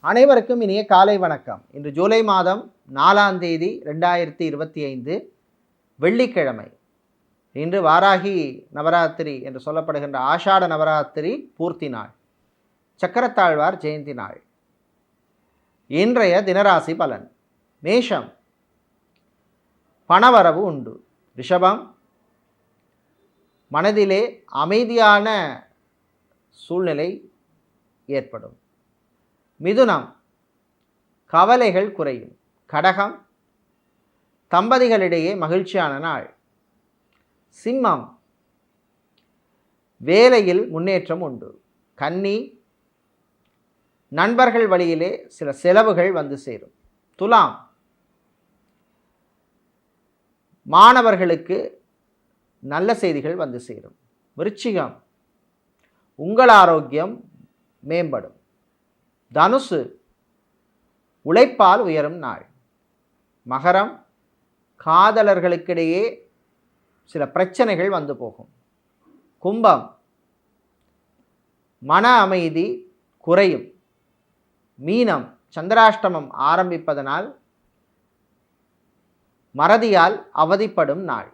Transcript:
அனைவருக்கும் இனிய காலை வணக்கம். இன்று ஜூலை மாதம் 4ஆம் தேதி 2025 வெள்ளிக்கிழமை. இன்று வாராகி நவராத்திரி என்று சொல்லப்படுகின்ற ஆஷாட நவராத்திரி பூர்த்தி நாள், சக்கரத்தாழ்வார் ஜெயந்தி நாள். இன்றைய தினராசி பலன்: மேஷம், பணவரவு உண்டு. ரிஷபம், மனதிலே அமைதியான சூழ்நிலை ஏற்படும். மிதுனம், கவலைகள் குறையும். கடகம், தம்பதிகளிடையே மகிழ்ச்சியான நாள். சிம்மம், வேலையில் முன்னேற்றம் உண்டு. கன்னி, நண்பர்கள் வழியிலே சில செலவுகள் வந்து சேரும். துலாம், மாணவர்களுக்கு நல்ல செய்திகள் வந்து சேரும். விருச்சிகம், உங்கள் ஆரோக்கியம் மேம்படும். தனுசு, உழைப்பால் உயரும் நாள். மகரம், காதலர்களுக்கிடையே சில பிரச்சனைகள் வந்து போகும். கும்பம், மன அமைதி குறையும். மீனம், சந்திராஷ்டமம் ஆரம்பிப்பதனால் மறதியால் அவதிப்படும் நாள்.